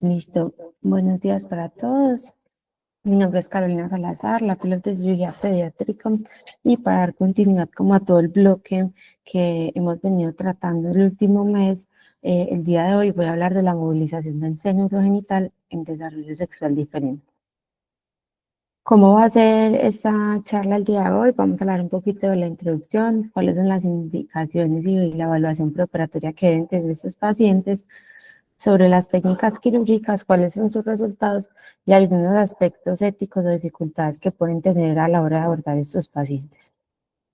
Listo. Buenos días para todos. Mi nombre es Carolina Salazar, la piloto de cirugía pediátrica, y para dar continuidad como a todo el bloque que hemos venido tratando el último mes, el día de hoy voy a hablar de la movilización del seno urogenital en desarrollo sexual diferente. ¿Cómo va a ser esta charla el día de hoy? Vamos a hablar un poquito de la introducción, cuáles son las indicaciones y la evaluación preoperatoria que deben tener estos pacientes, sobre las técnicas quirúrgicas, cuáles son sus resultados y algunos aspectos éticos o dificultades que pueden tener a la hora de abordar estos pacientes.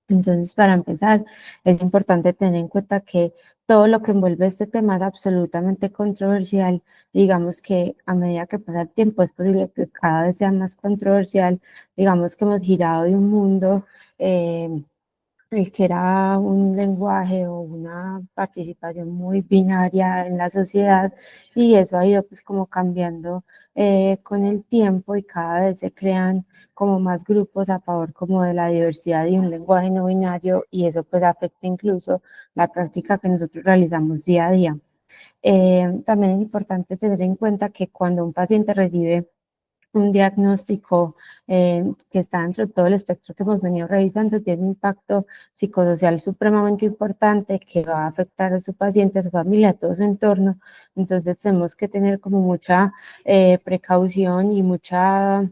Entonces, para empezar, es importante tener en cuenta que todo lo que envuelve este tema es absolutamente controversial. Digamos que a medida que pasa el tiempo es posible que cada vez sea más controversial. Digamos que hemos girado de un mundo eh, el que era un lenguaje o una participación muy binaria en la sociedad, y eso ha ido pues como cambiando con el tiempo, y cada vez se crean como más grupos a favor como de la diversidad y un lenguaje no binario, y eso pues afecta incluso la práctica que nosotros realizamos día a día. También es importante tener en cuenta que cuando un paciente recibe un diagnóstico que está dentro de todo el espectro que hemos venido revisando, tiene un impacto psicosocial supremamente importante que va a afectar a su paciente, a su familia, a todo su entorno. Entonces tenemos que tener como mucha precaución y mucha,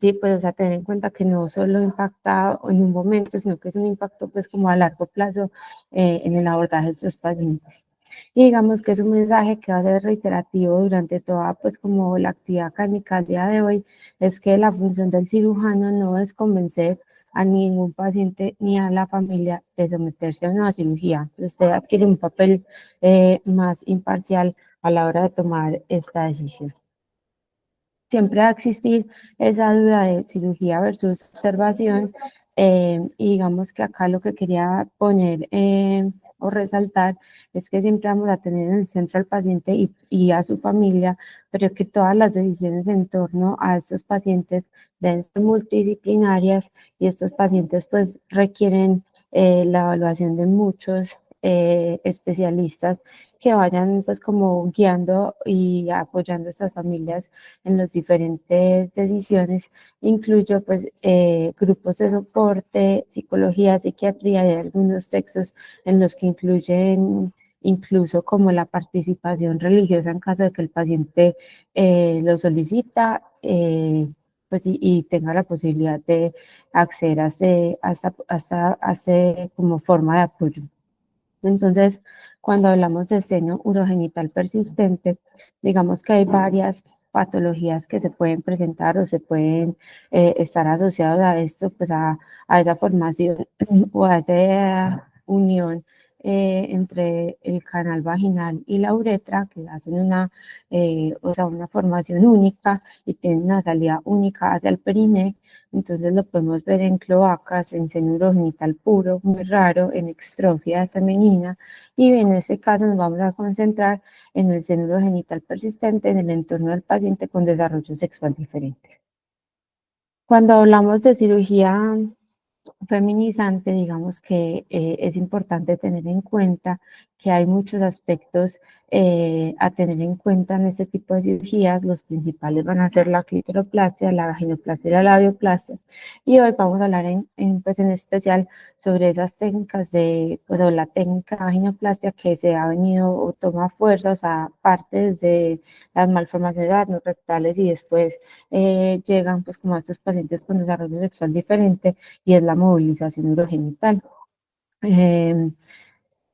sí, pues, o sea, tener en cuenta que no solo impacta en un momento, sino que es un impacto pues como a largo plazo en el abordaje de estos pacientes. Y digamos que es un mensaje que va a ser reiterativo durante toda pues como la actividad académica al día de hoy, es que la función del cirujano no es convencer a ningún paciente ni a la familia de someterse a una cirugía. Usted adquiere un papel más imparcial a la hora de tomar esta decisión. Siempre va a existir esa duda de cirugía versus observación, y digamos que acá lo que quería poner o resaltar es que siempre vamos a tener en el centro al paciente y a su familia, pero que todas las decisiones en torno a estos pacientes deben ser multidisciplinarias, y estos pacientes pues requieren la evaluación de muchos especialistas que vayan pues como guiando y apoyando a estas familias en las diferentes decisiones. Incluyo pues grupos de soporte, psicología, psiquiatría y algunos textos en los que incluyen incluso como la participación religiosa en caso de que el paciente lo solicita, pues y tenga la posibilidad de acceder a ese como forma de apoyo. Entonces, cuando hablamos de seno urogenital persistente, digamos que hay varias patologías que se pueden presentar o se pueden estar asociadas a esto, pues a esa formación o a esa unión entre el canal vaginal y la uretra, que hacen o sea, una formación única y tienen una salida única hacia el periné. Entonces lo podemos ver en cloacas, en seno urogenital puro, muy raro, en extrofia femenina, y en este caso nos vamos a concentrar en el seno urogenital persistente en el entorno del paciente con desarrollo sexual diferente. Cuando hablamos de cirugía feminizante, digamos que es importante tener en cuenta que hay muchos aspectos a tener en cuenta en este tipo de cirugías. Los principales van a ser la clitoroplastia, la vaginoplastia y la labioplastia. Y hoy vamos a hablar pues en especial sobre esas técnicas pues, o la técnica de vaginoplastia que se ha venido o toma fuerza, o sea, parte desde las malformaciones no rectales, y después llegan pues como a estos pacientes con desarrollo sexual diferente, y es la movilización urogenital. Eh,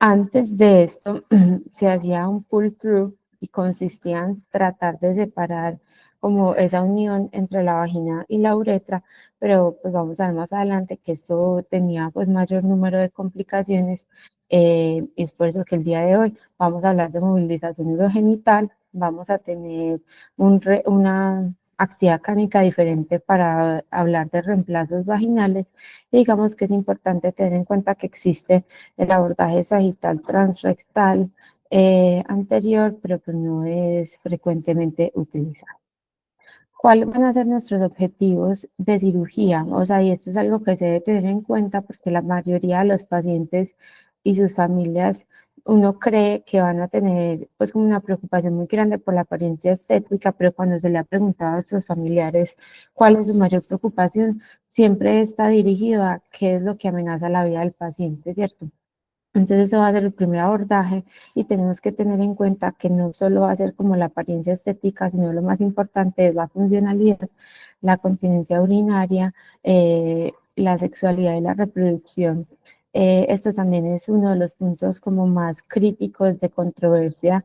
Antes de esto se hacía un pull-through y consistía en tratar de separar como esa unión entre la vagina y la uretra, pero pues vamos a ver más adelante que esto tenía pues mayor número de complicaciones, y es por eso que el día de hoy vamos a hablar de movilización urogenital. Vamos a tener una actividad clínica diferente para hablar de reemplazos vaginales. Y digamos que es importante tener en cuenta que existe el abordaje sagital transrectal anterior, pero pues no es frecuentemente utilizado. ¿Cuáles van a ser nuestros objetivos de cirugía? O sea, y esto es algo que se debe tener en cuenta porque la mayoría de los pacientes y sus familias uno cree que van a tener pues como una preocupación muy grande por la apariencia estética, pero cuando se le ha preguntado a sus familiares cuál es su mayor preocupación, siempre está dirigido a qué es lo que amenaza la vida del paciente, ¿cierto? Entonces eso va a ser el primer abordaje y tenemos que tener en cuenta que no solo va a ser como la apariencia estética, sino lo más importante es la funcionalidad, la continencia urinaria, la sexualidad y la reproducción. Esto también es uno de los puntos como más críticos de controversia,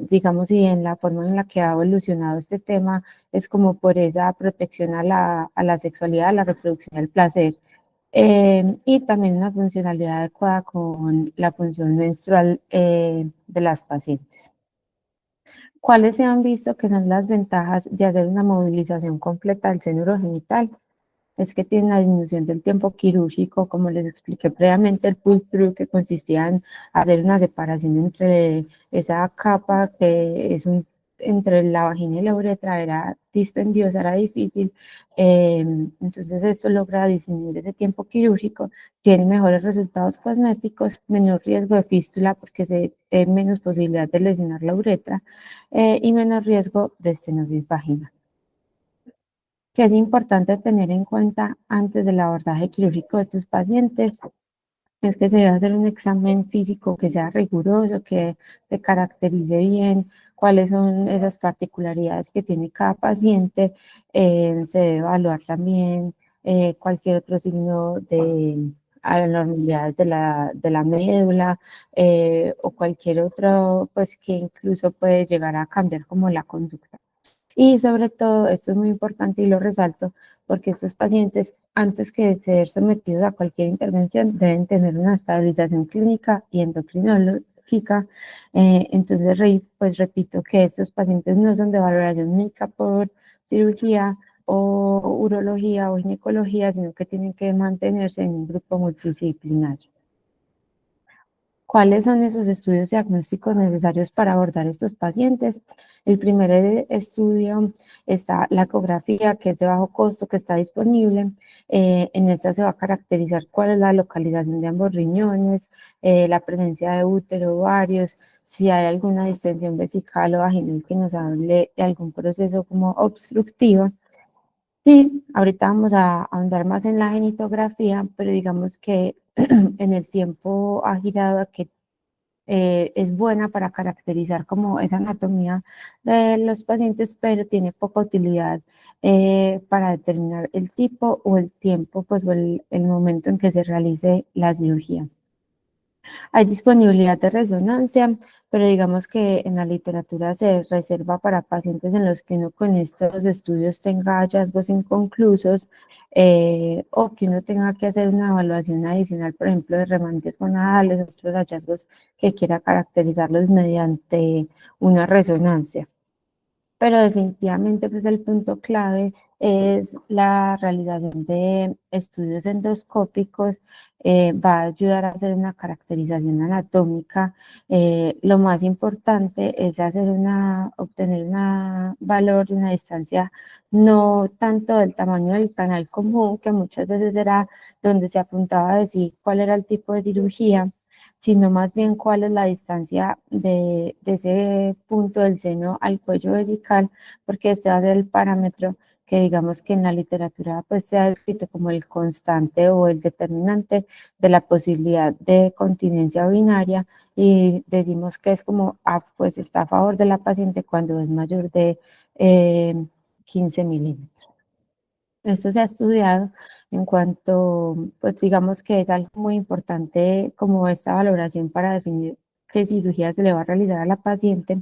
digamos, y en la forma en la que ha evolucionado este tema es como por esa protección a la sexualidad, a la reproducción, al placer y también una funcionalidad adecuada con la función menstrual de las pacientes. ¿Cuáles se han visto que son las ventajas de hacer una movilización completa del seno urogenital? Es que tiene una disminución del tiempo quirúrgico, como les expliqué previamente, el pull-through que consistía en hacer una separación entre esa capa que es entre la vagina y la uretra, era dispendiosa, era difícil, entonces esto logra disminuir ese tiempo quirúrgico, tiene mejores resultados cosméticos, menor riesgo de fístula porque se tiene menos posibilidad de lesionar la uretra y menos riesgo de estenosis vaginal. Que es importante tener en cuenta antes del abordaje quirúrgico de estos pacientes es que se debe hacer un examen físico que sea riguroso, que se caracterice bien cuáles son esas particularidades que tiene cada paciente. Se debe evaluar también cualquier otro signo de anormalidades de la médula o cualquier otro, pues que incluso puede llegar a cambiar como la conducta. Y sobre todo, esto es muy importante y lo resalto, porque estos pacientes, antes que ser sometidos a cualquier intervención, deben tener una estabilización clínica y endocrinológica. Entonces, pues repito que estos pacientes no son de valoración única por cirugía o urología o ginecología, sino que tienen que mantenerse en un grupo multidisciplinario. ¿Cuáles son esos estudios diagnósticos necesarios para abordar estos pacientes? El primer estudio está la ecografía, que es de bajo costo, que está disponible. En esta se va a caracterizar cuál es la localización de ambos riñones, la presencia de útero, ovarios, si hay alguna distensión vesical o vaginal que nos hable de algún proceso como obstructivo. Y ahorita vamos a ahondar más en la genitografía, pero digamos que en el tiempo ha girado a que es buena para caracterizar como esa anatomía de los pacientes, pero tiene poca utilidad para determinar el tipo o el tiempo, pues o el momento en que se realice la cirugía. Hay disponibilidad de resonancia, pero digamos que en la literatura se reserva para pacientes en los que uno con estos estudios tenga hallazgos inconclusos o que uno tenga que hacer una evaluación adicional, por ejemplo, de remanentes gonadales, otros hallazgos que quiera caracterizarlos mediante una resonancia. Pero definitivamente pues el punto clave es la realización de estudios endoscópicos, va a ayudar a hacer una caracterización anatómica. Lo más importante es obtener un valor de una distancia no tanto del tamaño del canal común, que muchas veces era donde se apuntaba a decir cuál era el tipo de cirugía, sino más bien cuál es la distancia de ese punto del seno al cuello vesical, porque este va a ser el parámetro que digamos que en la literatura pues se ha descrito como el constante o el determinante de la posibilidad de continencia urinaria y decimos que es como, pues está a favor de la paciente cuando es mayor de 15 milímetros. Esto se ha estudiado en cuanto, pues digamos que es algo muy importante como esta valoración para definir qué cirugía se le va a realizar a la paciente.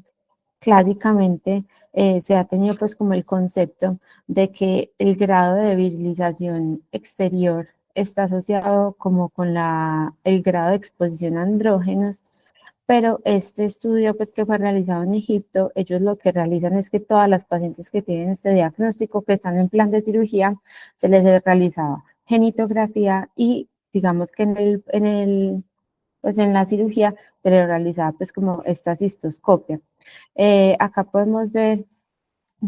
Clásicamente se ha tenido pues como el concepto de que el grado de virilización exterior está asociado como con el grado de exposición a andrógenos, pero este estudio pues que fue realizado en Egipto, ellos lo que realizan es que todas las pacientes que tienen este diagnóstico, que están en plan de cirugía, se les realizaba genitografía y digamos que pues en la cirugía se les realizaba pues como esta cistoscopia. Acá podemos ver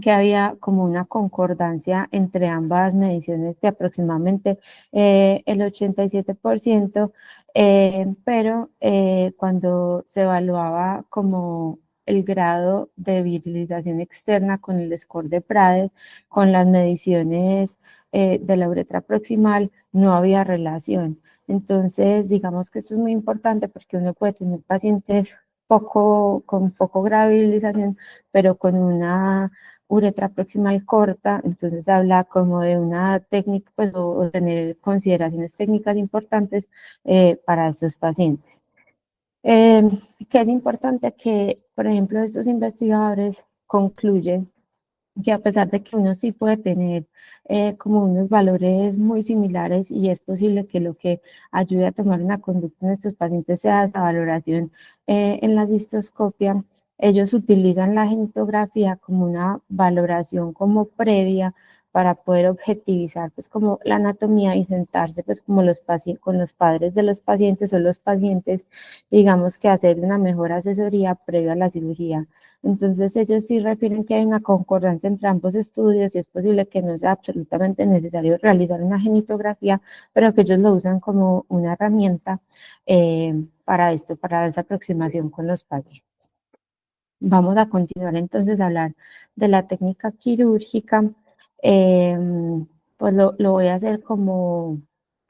que había como una concordancia entre ambas mediciones de aproximadamente el 87%, pero cuando se evaluaba como el grado de virilización externa con el score de Prader, con las mediciones de la uretra proximal, no había relación. Entonces, digamos que esto es muy importante porque uno puede tener pacientes con poco grado de virilización, pero con una uretra proximal corta, entonces habla como de una técnica, pues, o tener consideraciones técnicas importantes para estos pacientes. Eh, que es importante que, por ejemplo, estos investigadores concluyen que a pesar de que uno sí puede tener como unos valores muy similares y es posible que lo que ayude a tomar una conducta en estos pacientes sea esta valoración en la cistoscopia, ellos utilizan la genitografía como una valoración como previa para poder objetivizar pues como la anatomía y sentarse pues como con los padres de los pacientes o los pacientes, digamos que hacer una mejor asesoría previa a la cirugía. Entonces ellos sí refieren que hay una concordancia entre ambos estudios y es posible que no sea absolutamente necesario realizar una genitografía, pero que ellos lo usan como una herramienta para esto, para esa aproximación con los pacientes. Vamos a continuar entonces a hablar de la técnica quirúrgica. Eh, pues lo voy a hacer como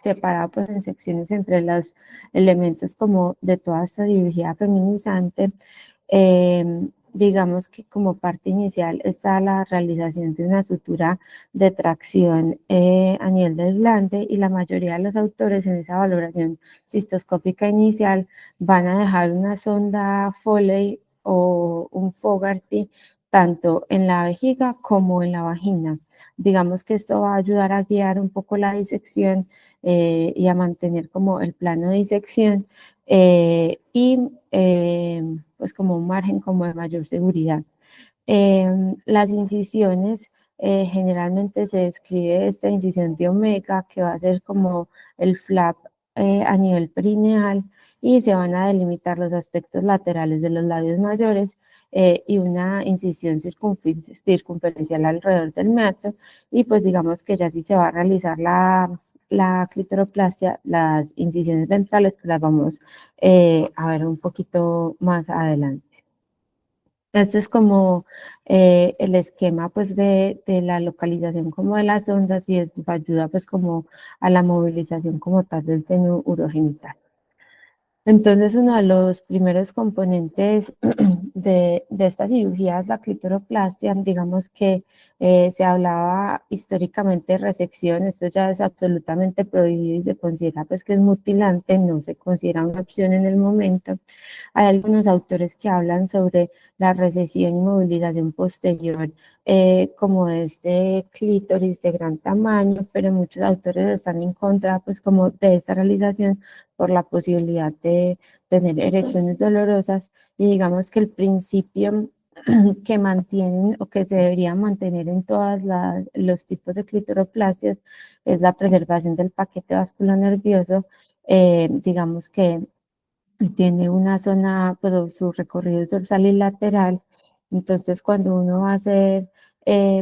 separado pues en secciones entre los elementos como de toda esta cirugía feminizante. Eh, digamos que como parte inicial está la realización de una sutura de tracción a nivel del glande y la mayoría de los autores en esa valoración cistoscópica inicial van a dejar una sonda Foley o un Fogarty tanto en la vejiga como en la vagina. Digamos que esto va a ayudar a guiar un poco la disección y a mantener como el plano de disección y pues como un margen como de mayor seguridad. Las incisiones, generalmente se describe esta incisión de omega, que va a ser como el flap a nivel perineal, y se van a delimitar los aspectos laterales de los labios mayores y una incisión circunferencial alrededor del meato, y pues digamos que ya sí se va a realizar la clitoroplastia, las incisiones ventrales, que las vamos a ver un poquito más adelante. Este es como el esquema pues de la localización como de las ondas y esto ayuda pues como a la movilización como tal del seno urogenital. Entonces, uno de los primeros componentes de esta cirugía es la clitoroplastia. Digamos que se hablaba históricamente de resección, esto ya es absolutamente prohibido y se considera pues que es mutilante, no se considera una opción en el momento. Hay algunos autores que hablan sobre la recesión y movilización posterior como de este clítoris de gran tamaño, pero muchos autores están en contra pues como de esta realización por la posibilidad de tener erecciones dolorosas y digamos que el principio que mantienen o que se debería mantener en todos los tipos de clitoroplasias es la preservación del paquete vascular nervioso, digamos que tiene una zona, pues su recorrido es dorsal y lateral. Entonces, cuando uno va a hacer,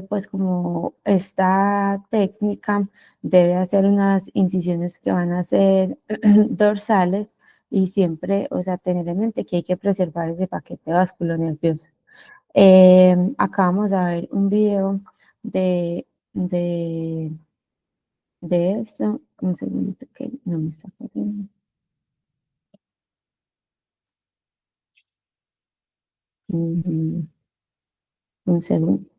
pues como esta técnica, debe hacer unas incisiones que van a ser dorsales y siempre, o sea, tener en mente que hay que preservar ese paquete vasculonervioso. Acá vamos a ver un video de, de, de eso. Un segundito que no me está corriendo. Ujú, un segundo.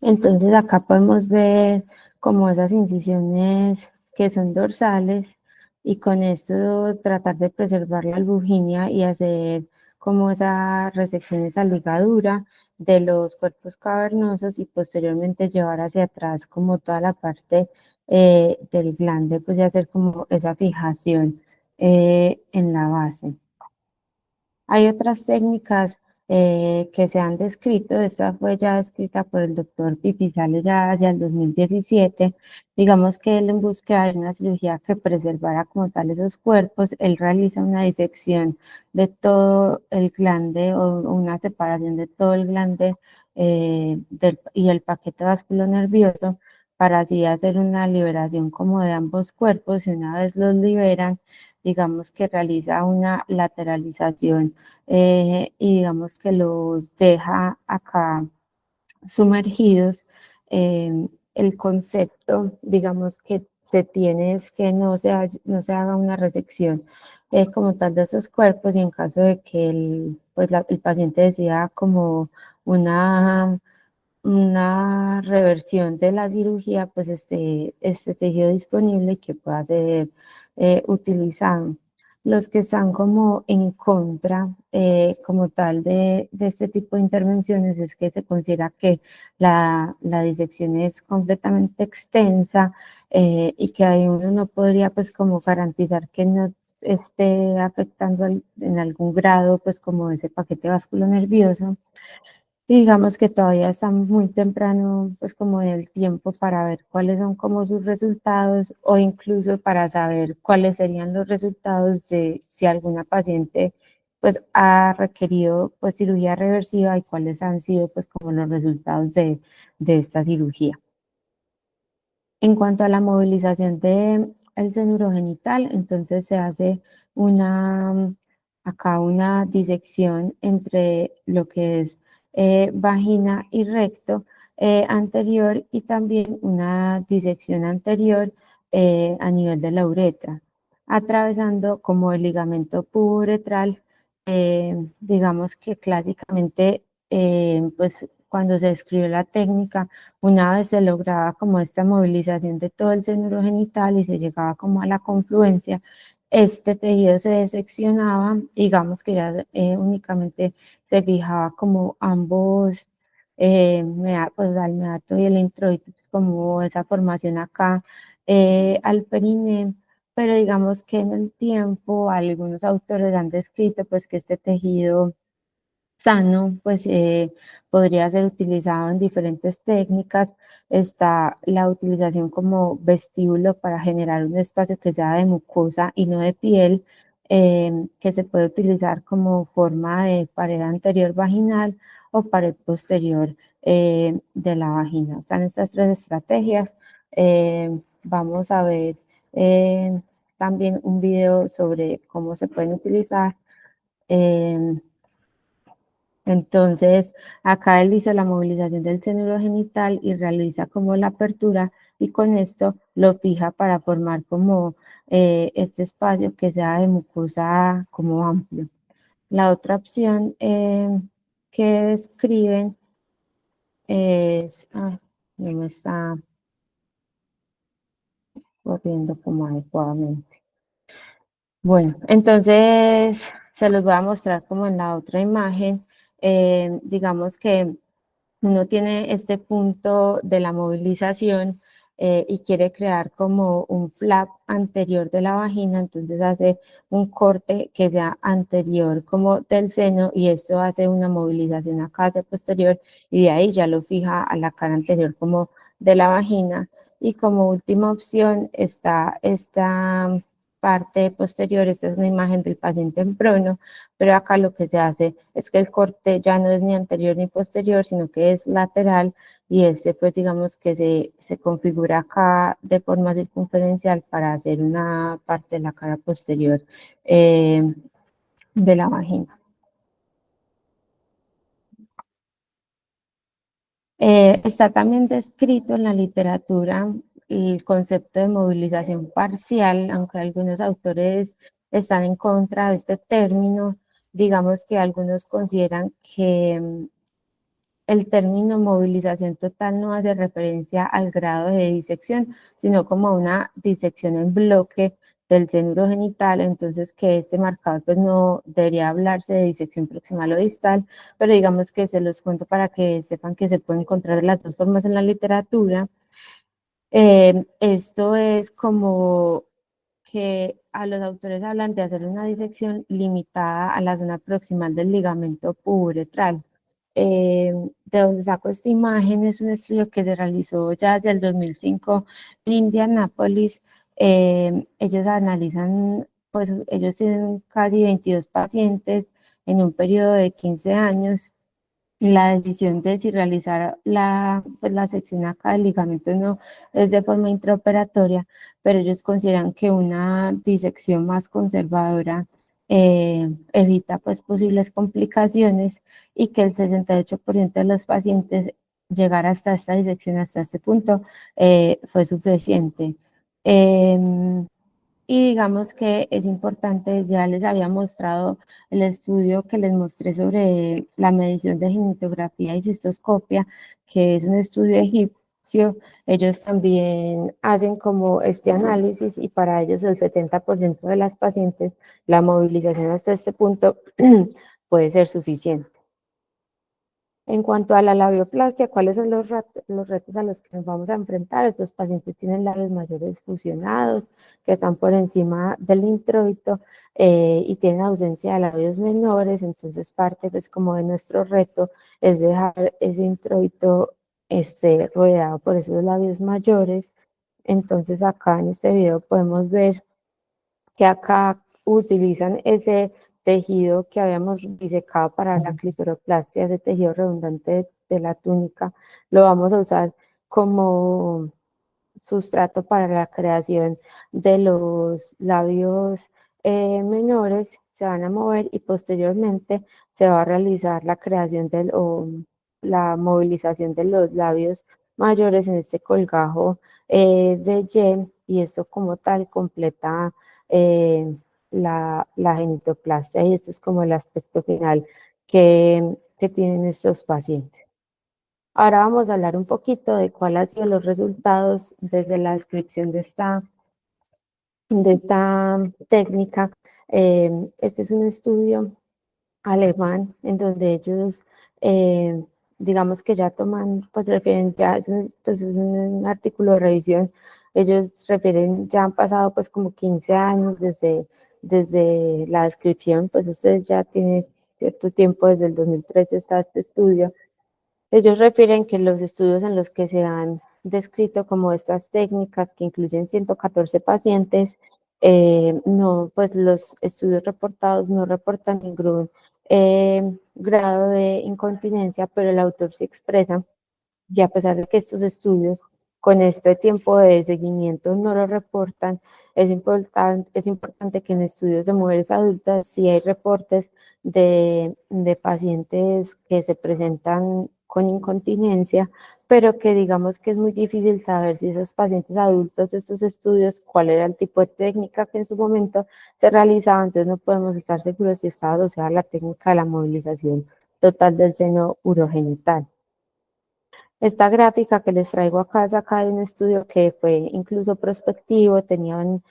Entonces acá podemos ver como esas incisiones que son dorsales y con esto tratar de preservar la albuginia y hacer como esa resección, esa ligadura. de los cuerpos cavernosos y posteriormente llevar hacia atrás como toda la parte del glande, pues de hacer como esa fijación en la base. Hay otras técnicas que se han descrito, esta fue ya descrita por el doctor Pipizales ya hacia el 2017, digamos que él en búsqueda de una cirugía que preservara como tal esos cuerpos, él realiza una disección de todo el glande o una separación de todo el glande y el paquete vasculonervioso para así hacer una liberación como de ambos cuerpos y una vez los liberan, digamos que realiza una lateralización y digamos que los deja acá sumergidos. El concepto, digamos que se tiene es que no se haga una resección como tal de esos cuerpos y en caso de que el paciente decida como una una reversión de la cirugía, pues este tejido disponible y que pueda ser utilizado. Los que están como en contra, como tal, de este tipo de intervenciones es que se considera que la disección es completamente extensa y que ahí uno no podría pues como garantizar que no esté afectando en algún grado pues como ese paquete vasculonervioso. Y digamos que todavía está muy temprano, pues como en el tiempo para ver cuáles son como sus resultados o incluso para saber cuáles serían los resultados de si alguna paciente pues ha requerido pues cirugía reversiva y cuáles han sido pues como los resultados de esta cirugía. En cuanto a la movilización del seno urogenital, entonces se hace una, acá una disección entre lo que es vagina y recto anterior y también una disección anterior a nivel de la uretra, atravesando como el ligamento puboretral, digamos que clásicamente pues cuando se describió la técnica, una vez se lograba como esta movilización de todo el seno urogenital y se llegaba como a la confluencia, este tejido se diseccionaba, digamos que ya únicamente se fijaba como ambos, pues el meato y el introito, pues como esa formación acá al periné, pero digamos que en el tiempo algunos autores han descrito pues que este tejido sano, pues podría ser utilizado en diferentes técnicas. Está la utilización como vestíbulo para generar un espacio que sea de mucosa y no de piel, que se puede utilizar como forma de pared anterior vaginal o pared posterior de la vagina. Están estas tres estrategias. Vamos a ver también un video sobre cómo se pueden utilizar. Eh, entonces, acá él hizo la movilización del seno urogenital y realiza como la apertura y con esto lo fija para formar como este espacio que sea de mucosa como amplio. La otra opción que describen es, no me está corriendo como adecuadamente. Bueno, entonces se los voy a mostrar como en la otra imagen. Digamos que uno tiene este punto de la movilización y quiere crear como un flap anterior de la vagina, entonces hace un corte que sea anterior como del seno y esto hace una movilización acá hacia posterior y de ahí ya lo fija a la cara anterior como de la vagina. Y como última opción está esta parte posterior, esta es una imagen del paciente en prono, pero acá lo que se hace es que el corte ya no es ni anterior ni posterior, sino que es lateral y este pues digamos que se configura acá de forma circunferencial para hacer una parte de la cara posterior de la vagina. Está también descrito en la literatura el concepto de movilización parcial, aunque algunos autores están en contra de este término. Digamos que algunos consideran que el término movilización total no hace referencia al grado de disección, sino como una disección en bloque del seno urogenital, entonces que este marcador pues no debería hablarse de disección proximal o distal, pero digamos que se los cuento para que sepan que se puede encontrar de las dos formas en la literatura. Esto es como que a los autores hablan de hacer una disección limitada a la zona proximal del ligamento puboretral. De donde saco esta imagen es un estudio que se realizó ya desde el 2005 en Indianápolis. Ellos analizan, pues ellos tienen casi 22 pacientes en un periodo de 15 años. La decisión de si realizar pues la sección acá del ligamento no es de forma intraoperatoria, pero ellos consideran que una disección más conservadora evita pues posibles complicaciones y que el 68% de los pacientes llegar hasta esta disección, hasta este punto, fue suficiente. Em, y digamos que es importante, ya les había mostrado el estudio que les mostré sobre la medición de ginecografía y cistoscopia, que es un estudio egipcio. Ellos también hacen como este análisis y para ellos el 70% de las pacientes, la movilización hasta este punto puede ser suficiente. En cuanto a la labioplastia, ¿cuáles son los retos a los que nos vamos a enfrentar? Estos pacientes tienen labios mayores fusionados, que están por encima del introito y tienen ausencia de labios menores, entonces parte pues como de nuestro reto es dejar ese introito rodeado por esos labios mayores. Entonces acá en este video podemos ver que acá utilizan ese tejido que habíamos disecado para la clitoroplastia, ese tejido redundante de la túnica, lo vamos a usar como sustrato para la creación de los labios menores, se van a mover y posteriormente se va a realizar la creación o la movilización de los labios mayores en este colgajo de Y, y esto como tal completa la genitoplastia, y este es como el aspecto final que tienen estos pacientes. Ahora vamos a hablar un poquito de cuáles han sido los resultados desde la descripción de esta técnica. Este es un estudio alemán en donde ellos, eh, digamos que ya toman, pues refieren, ya pues es un artículo de revisión, ellos refieren, ya han pasado pues como 15 años desde la descripción, pues este ya tiene cierto tiempo, desde el 2013 está este estudio. Ellos refieren que los estudios en los que se han descrito como estas técnicas, que incluyen 114 pacientes, no, pues los estudios reportados no reportan ningún grado de incontinencia, pero el autor se expresa y a pesar de que estos estudios con este tiempo de seguimiento no lo reportan, es importante que en estudios de mujeres adultas sí hay reportes de pacientes que se presentan con incontinencia, pero que digamos que es muy difícil saber si esos pacientes adultos de estos estudios, cuál era el tipo de técnica que en su momento se realizaba, entonces no podemos estar seguros si estaba asociada a la técnica de la movilización total del seno urogenital. Esta gráfica que les traigo acá es acá de un estudio que fue incluso prospectivo, tenían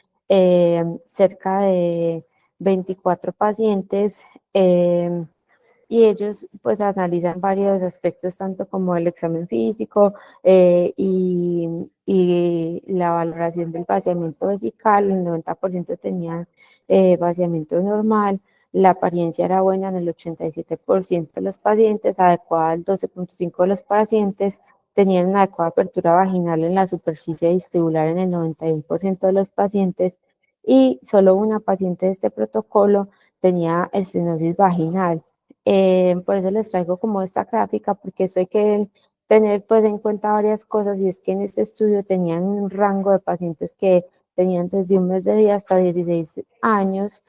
cerca de 24 pacientes y ellos pues analizan varios aspectos, tanto como el examen físico y la valoración del vaciamiento vesical. El 90% tenían vaciamiento normal, la apariencia era buena en el 87% de los pacientes, adecuada al 12,5% de los pacientes, tenían una adecuada apertura vaginal en la superficie vestibular en el 91% de los pacientes y solo una paciente de este protocolo tenía estenosis vaginal. Por eso les traigo como esta gráfica, porque eso hay que tener pues en cuenta varias cosas, y es que en este estudio tenían un rango de pacientes que tenían desde un mes de vida hasta 16 años,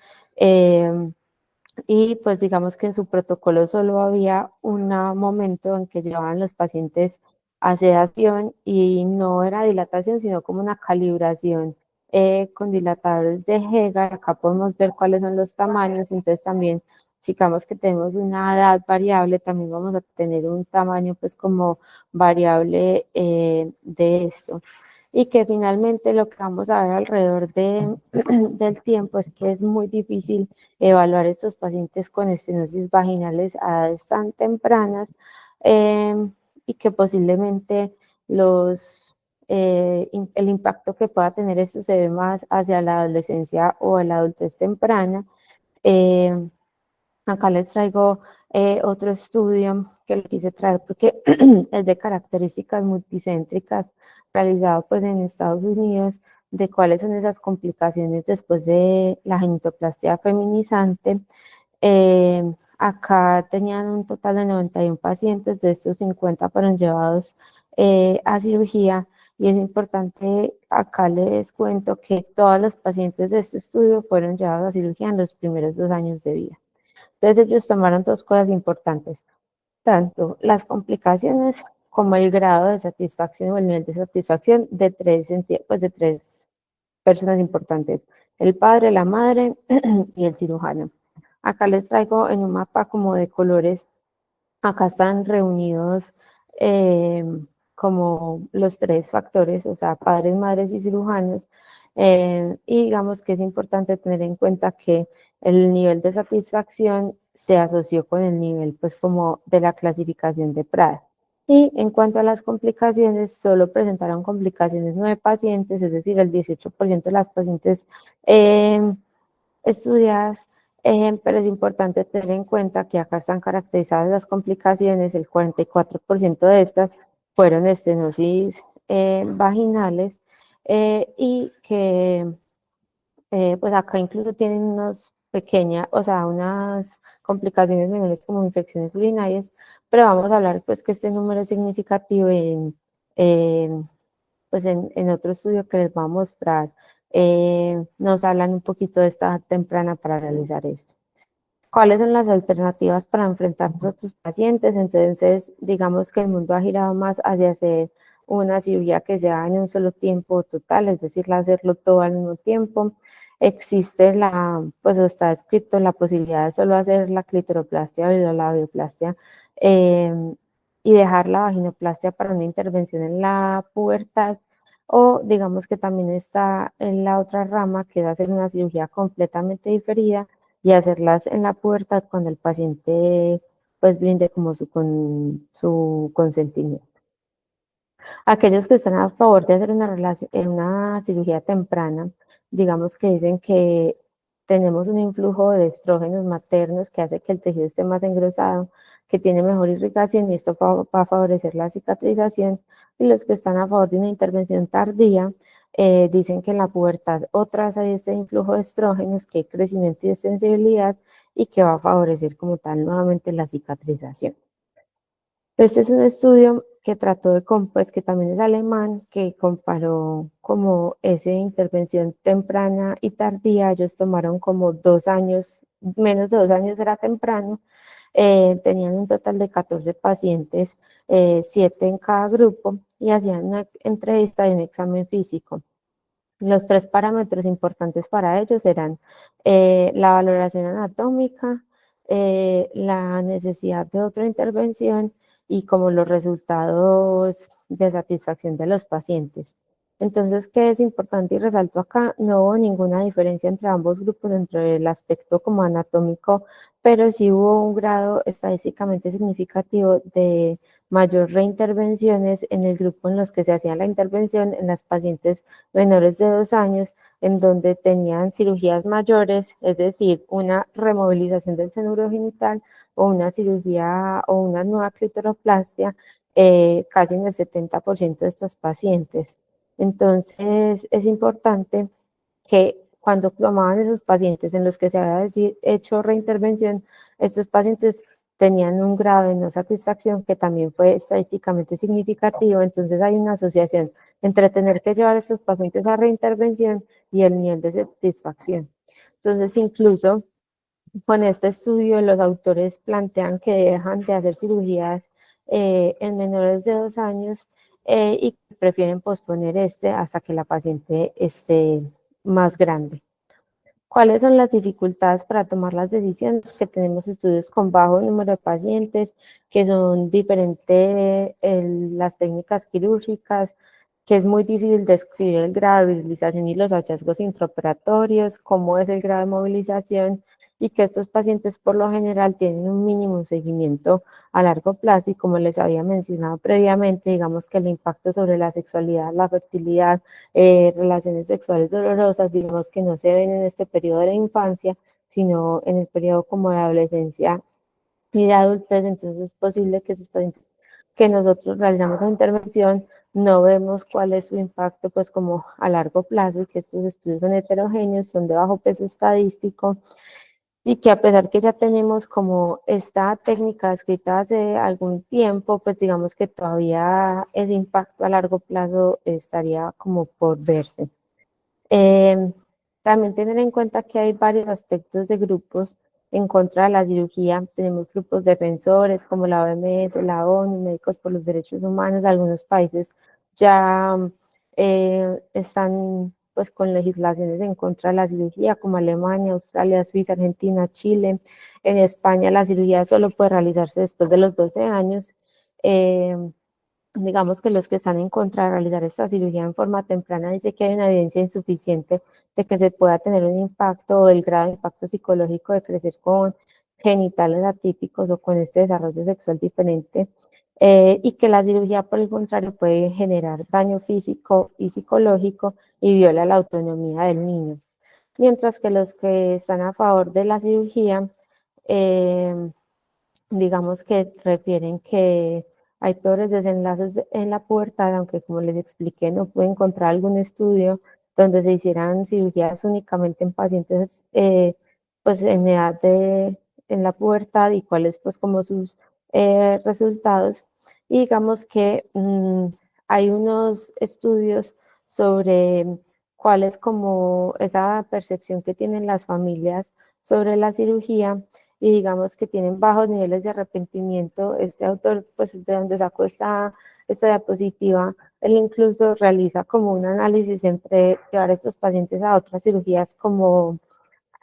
y pues digamos que en su protocolo solo había un momento en que llevaban los pacientes a sedación y no era dilatación, sino como una calibración con dilatadores de Hegar. Acá podemos ver cuáles son los tamaños, entonces también, digamos que tenemos una edad variable, también vamos a tener un tamaño pues como variable de esto. y que finalmente lo que vamos a ver alrededor del tiempo es que es muy difícil evaluar estos pacientes con estenosis vaginales a edades tan tempranas, y que posiblemente el impacto que pueda tener esto se ve más hacia la adolescencia o la adultez temprana. Eh, Acá les traigo otro estudio que lo quise traer porque es de características multicéntricas, realizado pues en Estados Unidos, de cuáles son esas complicaciones después de la genitoplastia feminizante. Eh, Acá tenían un total de 91 pacientes, de estos 50 fueron llevados a cirugía, y es importante, acá les cuento que todos los pacientes de este estudio fueron llevados a cirugía en los primeros 2 años de vida. Entonces ellos tomaron dos cosas importantes, tanto las complicaciones como el grado de satisfacción o el nivel de satisfacción de de tres personas importantes: el padre, la madre y el cirujano. Acá les traigo en un mapa como de colores. Acá están reunidos eh, como los tres factores, o sea, padres, madres y cirujanos. Y digamos que es importante tener en cuenta que el nivel de satisfacción se asoció con el nivel, pues, como de la clasificación de Prada. Y en cuanto a las complicaciones, solo presentaron complicaciones 9 pacientes, es decir, el 18% de las pacientes estudiadas, pero es importante tener en cuenta que acá están caracterizadas las complicaciones. El 44% de estas fueron estenosis vaginales, y que pues acá incluso tienen unas pequeñas, o sea, unas complicaciones menores como infecciones urinarias, pero vamos a hablar pues que este número es significativo pues en otro estudio que les voy a mostrar. Nos hablan un poquito de esta edad temprana para realizar esto. ¿Cuáles son las alternativas para enfrentarnos a estos pacientes? Entonces, digamos que el mundo ha girado más hacia hacer una cirugía que sea en un solo tiempo total, es decir, hacerlo todo al mismo tiempo. Existe pues está escrito la posibilidad de solo hacer la clitoroplastia o la labioplastia, eh, y dejar la vaginoplastia para una intervención en la pubertad, o digamos que también está en la otra rama, que es hacer una cirugía completamente diferida y hacerlas en la pubertad cuando el paciente pues brinde como su consentimiento. Aquellos que están a favor de hacer una cirugía temprana, digamos que dicen que tenemos un influjo de estrógenos maternos que hace que el tejido esté más engrosado, que tiene mejor irrigación, y esto va a favorecer la cicatrización. Y los que están a favor de una intervención tardía, dicen que en la pubertad otra vez hay este influjo de estrógenos, que hay crecimiento y sensibilidad, y que va a favorecer como tal nuevamente la cicatrización. Este es un estudio que trató pues que también es alemán, que comparó como esa intervención temprana y tardía. Ellos tomaron como 2 años, menos de 2 años era temprano. Tenían un total de 14 pacientes, 7 en cada grupo, y hacían una entrevista y un examen físico. Los tres parámetros importantes para ellos eran la valoración anatómica, la necesidad de otra intervención, y como los resultados de satisfacción de los pacientes. Entonces, ¿qué es importante y resalto acá? No hubo ninguna diferencia entre ambos grupos dentro del aspecto como anatómico, pero sí hubo un grado estadísticamente significativo de mayor reintervenciones en el grupo en los que se hacía la intervención en las pacientes menores de 2 años, en donde tenían cirugías mayores, es decir, una removilización del seno urogenital o una cirugía o una nueva clitoroplastia, casi en el 70% de estas pacientes. Entonces, es importante que cuando tomaban esos pacientes en los que se había hecho reintervención, estos pacientes tenían un grado de no satisfacción que también fue estadísticamente significativo. Entonces hay una asociación entre tener que llevar a estos pacientes a reintervención y el nivel de satisfacción. Entonces, incluso con este estudio, los autores plantean que dejan de hacer cirugías en menores de 2 años, y prefieren posponer hasta que la paciente esté más grande. ¿Cuáles son las dificultades para tomar las decisiones? Que tenemos estudios con bajo número de pacientes, que son diferentes las técnicas quirúrgicas, que es muy difícil describir el grado de movilización y los hallazgos intraoperatorios, cómo es el grado de movilización y que estos pacientes por lo general tienen un mínimo seguimiento a largo plazo y como les había mencionado previamente, digamos que el impacto sobre la sexualidad, la fertilidad, relaciones sexuales dolorosas, digamos que no se ven en este periodo de la infancia, sino en el periodo como de adolescencia y de adultez, entonces es posible que esos pacientes que nosotros realizamos la intervención no vemos cuál es su impacto pues como a largo plazo y que estos estudios son heterogéneos, son de bajo peso estadístico y que a pesar que ya tenemos como esta técnica escrita hace algún tiempo, pues digamos que todavía ese impacto a largo plazo estaría como por verse. Eh, También tener en cuenta que hay varios aspectos de grupos en contra de la cirugía. Tenemos grupos defensores como la OMS, la ONU, Médicos por los Derechos Humanos. Algunos países ya están pues con legislaciones en contra de la cirugía, como Alemania, Australia, Suiza, Argentina, Chile. En España la cirugía solo puede realizarse después de los 12 años. Eh, Digamos que los que están en contra de realizar esta cirugía en forma temprana dice que hay una evidencia insuficiente de que se pueda tener un impacto o el grado de impacto psicológico de crecer con genitales atípicos o con este desarrollo sexual diferente, y que la cirugía por el contrario puede generar daño físico y psicológico y viola la autonomía del niño. Mientras que los que están a favor de la cirugía, eh, digamos que refieren que hay peores desenlaces en la pubertad, aunque como les expliqué, no pude encontrar algún estudio donde se hicieran cirugías únicamente en pacientes pues en edad en la pubertad y cuáles pues como sus resultados. Y digamos que hay unos estudios sobre cuál es como esa percepción que tienen las familias sobre la cirugía y digamos que tienen bajos niveles de arrepentimiento. Este autor, pues de donde sacó esta diapositiva, él incluso realiza como un análisis entre llevar a estos pacientes a otras cirugías como,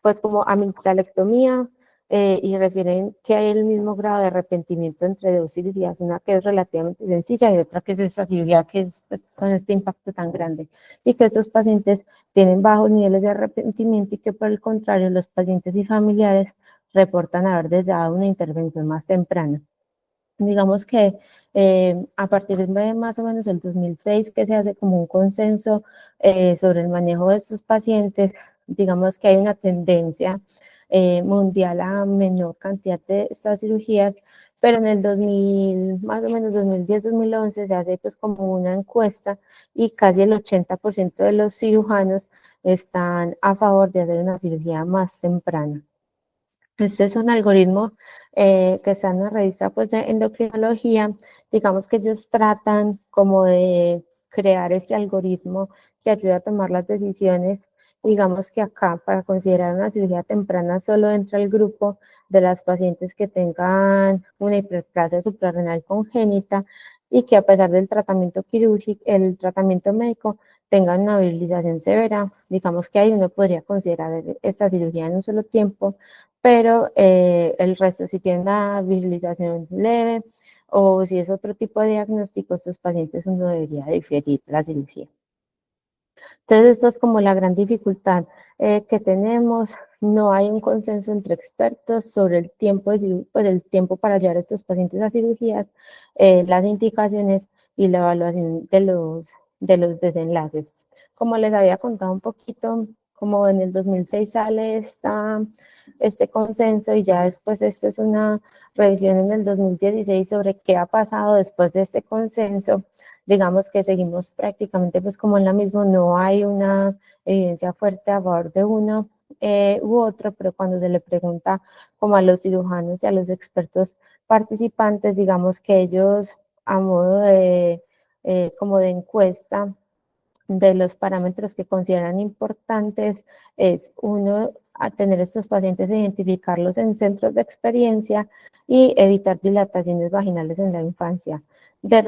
pues como amigdalectomía, y refieren que hay el mismo grado de arrepentimiento entre dos cirugías, una que es relativamente sencilla y otra que es esta cirugía que es pues, con este impacto tan grande, y que estos pacientes tienen bajos niveles de arrepentimiento y que por el contrario los pacientes y familiares reportan haber deseado una intervención más temprana. Digamos que a partir de más o menos el 2006 que se hace como un consenso sobre el manejo de estos pacientes, digamos que hay una tendencia mundial a menor cantidad de estas cirugías, pero en el 2000, más o menos 2010-2011 se hace pues como una encuesta y casi el 80% de los cirujanos están a favor de hacer una cirugía más temprana. Este es un algoritmo que está en una revista pues, de endocrinología. Digamos que ellos tratan como de crear este algoritmo que ayuda a tomar las decisiones. Digamos que acá para considerar una cirugía temprana solo entra el grupo de las pacientes que tengan una hiperplasia suprarrenal congénita y que a pesar del tratamiento quirúrgico, el tratamiento médico, tengan una virilización severa. Digamos que ahí uno podría considerar esta cirugía en un solo tiempo, pero el resto, si tiene una visualización leve o si es otro tipo de diagnóstico, estos pacientes uno debería diferir la cirugía. Entonces, esto es como la gran dificultad que tenemos. No hay un consenso entre expertos sobre el tiempo, pues, el tiempo para llevar a estos pacientes a cirugías, las indicaciones y la evaluación de los desenlaces. Como les había contado un poquito, como en el 2006 sale este consenso y ya después esta es una revisión en el 2016 sobre qué ha pasado después de este consenso. Digamos que seguimos prácticamente pues como en la misma, no hay una evidencia fuerte a favor de uno u otro, pero cuando se le pregunta como a los cirujanos y a los expertos participantes, digamos que ellos a modo de como de encuesta de los parámetros que consideran importantes es uno, a tener estos pacientes, identificarlos en centros de experiencia y evitar dilataciones vaginales en la infancia. El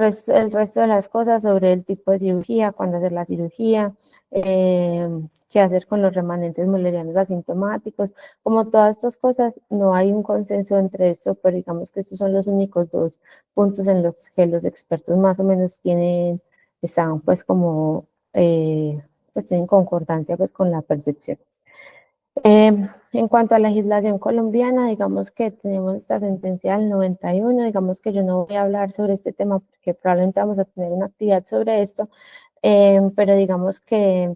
resto de las cosas sobre el tipo de cirugía, cuándo hacer la cirugía, qué hacer con los remanentes mullerianos asintomáticos, como todas estas cosas, no hay un consenso entre esto, pero digamos que estos son los únicos dos puntos en los que los expertos más o menos tienen están pues como, pues tienen concordancia pues con la percepción. En cuanto a legislación colombiana, digamos que tenemos esta sentencia del 91, digamos que yo no voy a hablar sobre este tema porque probablemente vamos a tener una actividad sobre esto, pero digamos que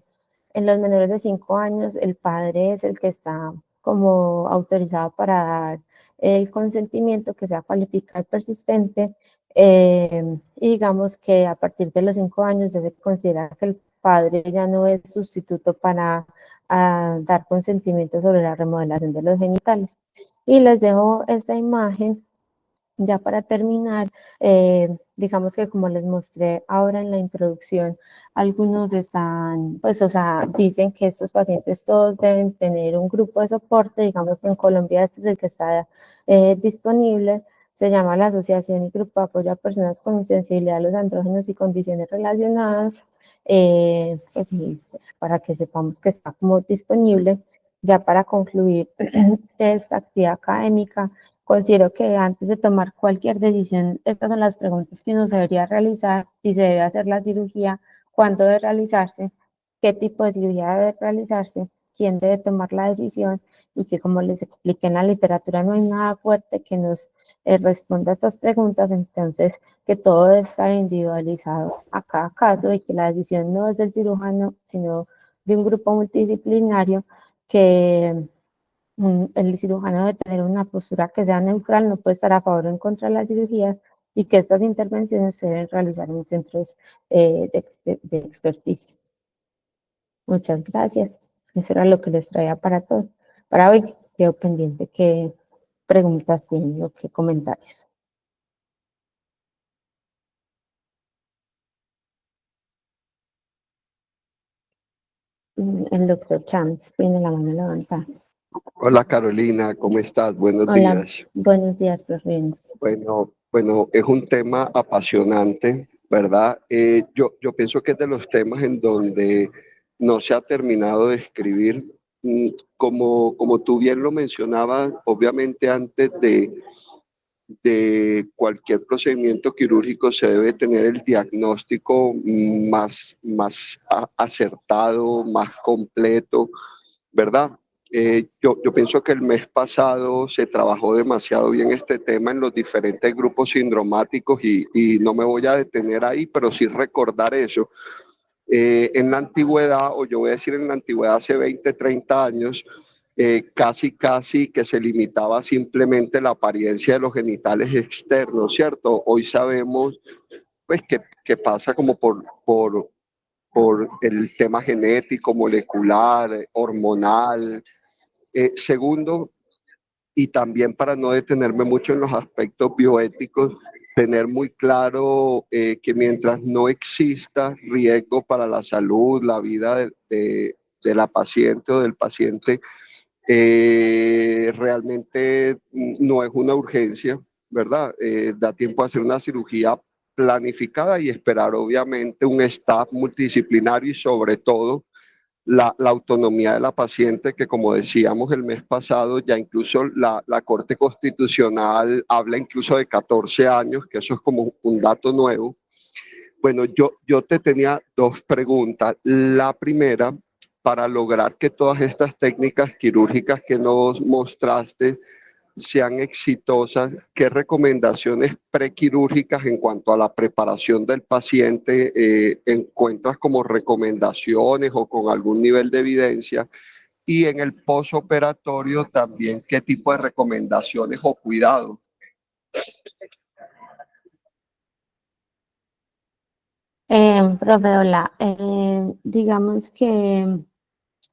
en los menores de 5 años el padre es el que está como autorizado para dar el consentimiento que sea cualificado persistente, y digamos que a partir de los 5 años ya se considera que el padre ya no es sustituto para dar consentimiento sobre la remodelación de los genitales. Y les dejo esta imagen ya para terminar. Digamos que como les mostré ahora en la introducción, algunos están, pues, o sea, dicen que estos pacientes todos deben tener un grupo de soporte. Digamos que en Colombia este es el que está disponible. Se llama la Asociación y Grupo de Apoyo a Personas con Sensibilidad a los Andrógenos y Condiciones Relacionadas. Pues, pues, para que sepamos que está como disponible. Ya para concluir esta actividad académica, considero que antes de tomar cualquier decisión, estas son las preguntas que uno se debería realizar: si se debe hacer la cirugía, cuándo debe realizarse, qué tipo de cirugía debe realizarse, quién debe tomar la decisión, y que, como les expliqué, en la literatura no hay nada fuerte que nos responda a estas preguntas. Entonces, que todo debe estar individualizado a cada caso y que la decisión no es del cirujano, sino de un grupo multidisciplinario, que el cirujano debe tener una postura que sea neutral, no puede estar a favor o en contra de las cirugías, y que estas intervenciones se deben realizar en centros de experticia. Muchas gracias. Eso era lo que les traía para todos. Para hoy quedo pendiente qué preguntas tienen o qué comentarios. El doctor Chams tiene la mano levantada. Hola Carolina, ¿cómo estás? Buenos Hola, días. buenos días, profe. Bueno, es un tema apasionante, ¿verdad? Yo pienso que es de los temas en donde no se ha terminado de escribir. Como tú bien lo mencionabas, obviamente antes de cualquier procedimiento quirúrgico se debe tener el diagnóstico más acertado, más completo, ¿verdad? Yo pienso que el mes pasado se trabajó demasiado bien este tema en los diferentes grupos sindromáticos y no me voy a detener ahí, pero sí recordar eso. En la antigüedad, o yo voy a decir en la antigüedad, hace 20, 30 años, casi que se limitaba simplemente la apariencia de los genitales externos, ¿cierto? Hoy sabemos pues que pasa como por el tema genético, molecular, hormonal. Segundo, y también para no detenerme mucho en los aspectos bioéticos, tener muy claro que mientras no exista riesgo para la salud, la vida de la paciente o del paciente, realmente no es una urgencia, ¿verdad? Da tiempo a hacer una cirugía planificada y esperar obviamente un staff multidisciplinario y sobre todo la autonomía de la paciente, que como decíamos el mes pasado, ya incluso la Corte Constitucional habla incluso de 14 años, que eso es como un dato nuevo. Bueno, yo te tenía dos preguntas. La primera, para lograr que todas estas técnicas quirúrgicas que nos mostraste sean exitosas, ¿qué recomendaciones prequirúrgicas en cuanto a la preparación del paciente encuentras como recomendaciones o con algún nivel de evidencia? Y en el posoperatorio también, ¿qué tipo de recomendaciones o cuidados? Profe, hola. Digamos que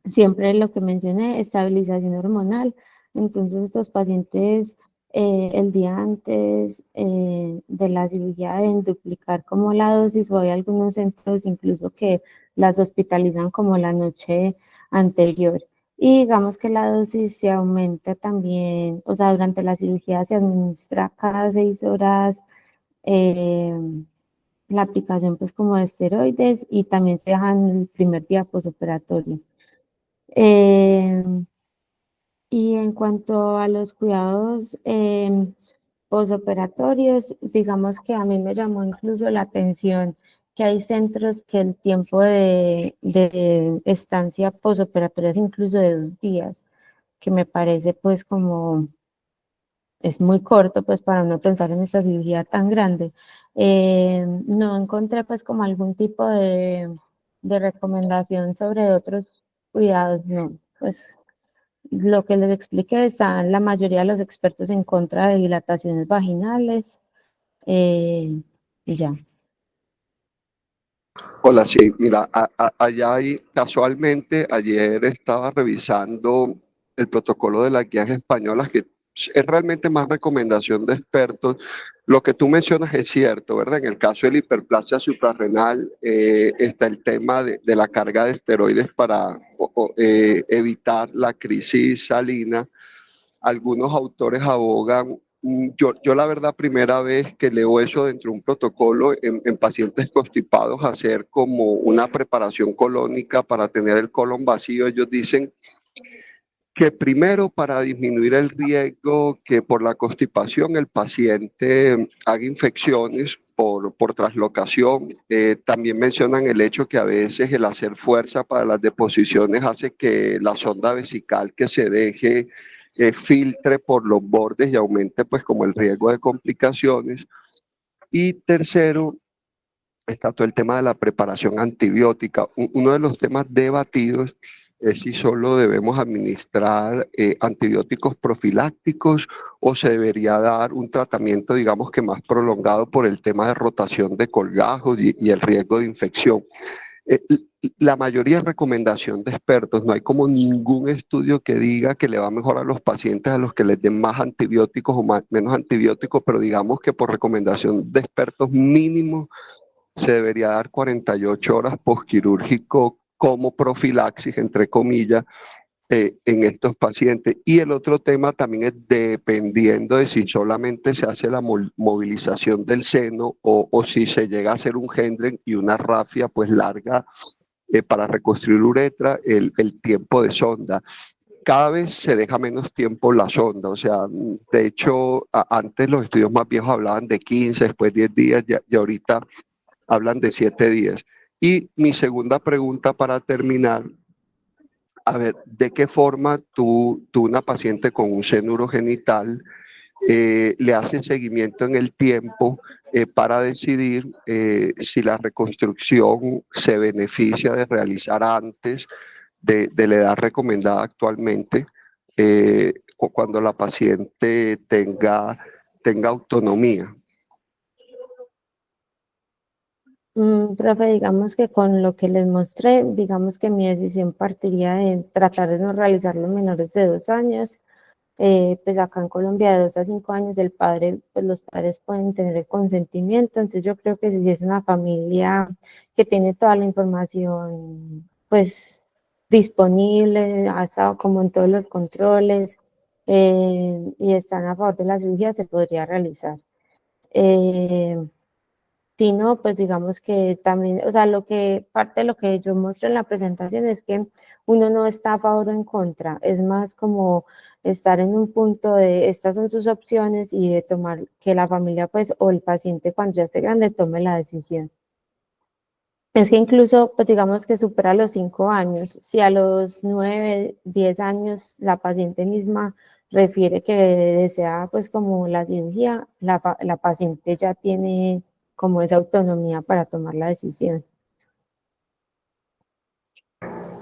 siempre lo que mencioné, estabilización hormonal. Entonces, estos pacientes, el día antes de la cirugía, deben duplicar como la dosis, o hay algunos centros incluso que las hospitalizan como la noche anterior. Y digamos que la dosis se aumenta también, o sea, durante la cirugía se administra cada 6 horas eh, la aplicación pues como de esteroides, y también se dejan el primer día posoperatorio. Eh, y en cuanto a los cuidados posoperatorios, digamos que a mí me llamó incluso la atención que hay centros que el tiempo de estancia posoperatoria es incluso de 2 días, que me parece pues como es muy corto pues para no pensar en esa cirugía tan grande. No encontré pues como algún tipo de recomendación sobre otros cuidados, no, pues lo que les expliqué, están la mayoría de los expertos en contra de dilataciones vaginales, y ya. Hola, sí, mira, allá hay, casualmente, ayer estaba revisando el protocolo de las guías españolas, que es realmente más recomendación de expertos. Lo que tú mencionas es cierto, ¿verdad? En el caso de la hiperplasia suprarrenal, está el tema de la carga de esteroides para evitar la crisis salina. Algunos autores abogan, yo la verdad primera vez que leo eso dentro de un protocolo en pacientes constipados, hacer como una preparación colónica para tener el colon vacío. Ellos dicen que primero, para disminuir el riesgo que por la constipación el paciente haga infecciones por traslocación. También mencionan el hecho que a veces el hacer fuerza para las deposiciones hace que la sonda vesical que se deje filtre por los bordes y aumente pues como el riesgo de complicaciones. Y tercero, está todo el tema de la preparación antibiótica. Uno de los temas debatidos es si solo debemos administrar antibióticos profilácticos o se debería dar un tratamiento, digamos que más prolongado por el tema de rotación de colgajos y el riesgo de infección. Eh, la mayoría de recomendación de expertos, no hay como ningún estudio que diga que le va mejor a los pacientes a los que les den más antibióticos o menos antibióticos, pero digamos que por recomendación de expertos mínimo se debería dar 48 horas postquirúrgico como profilaxis, entre comillas, en estos pacientes. Y el otro tema también es dependiendo de si solamente se hace la movilización del seno o si se llega a hacer un Hendren y una rafia pues larga para reconstruir uretra, el tiempo de sonda. Cada vez se deja menos tiempo la sonda, o sea, de hecho, antes los estudios más viejos hablaban de 15, después 10 días, y ahorita hablan de 7 días. Y mi segunda pregunta para terminar, a ver, ¿de qué forma tú una paciente con un seno urogenital le haces seguimiento en el tiempo para decidir si la reconstrucción se beneficia de realizar antes de la edad recomendada actualmente, o cuando la paciente tenga autonomía? Profe, digamos que con lo que les mostré, digamos que mi decisión partiría de tratar de no realizarlo menores de 2 años. Pues acá en Colombia de 2 a 5 años del padre, pues los padres pueden tener el consentimiento. Entonces yo creo que si es una familia que tiene toda la información pues disponible, ha estado como en todos los controles, y están a favor de la cirugía, se podría realizar. Eh, si no, pues digamos que también, o sea, parte de lo que yo muestro en la presentación es que uno no está a favor o en contra, es más como estar en un punto de estas son sus opciones y de tomar que la familia, pues, o el paciente cuando ya esté grande tome la decisión. Es que incluso, pues digamos que supera los 5 años, si a los 9, 10 años la paciente misma refiere que desea pues como la cirugía, la paciente ya tiene como esa autonomía para tomar la decisión.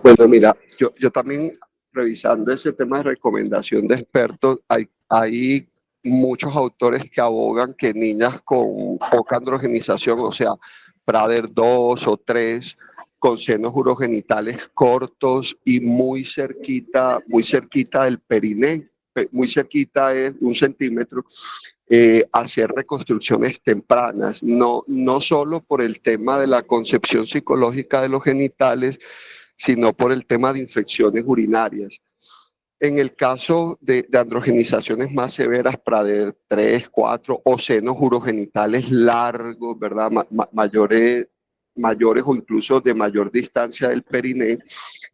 Bueno, mira, yo también revisando ese tema de recomendación de expertos, hay muchos autores que abogan que niñas con poca androgenización, o sea, Prader 2 o 3, con senos urogenitales cortos y muy cerquita del periné, muy cerquita es 1 centímetro, hacer reconstrucciones tempranas, no solo por el tema de la concepción psicológica de los genitales, sino por el tema de infecciones urinarias. En el caso de androgenizaciones más severas, Prader 3, 4 o senos urogenitales largos, ¿verdad? Mayores o incluso de mayor distancia del periné,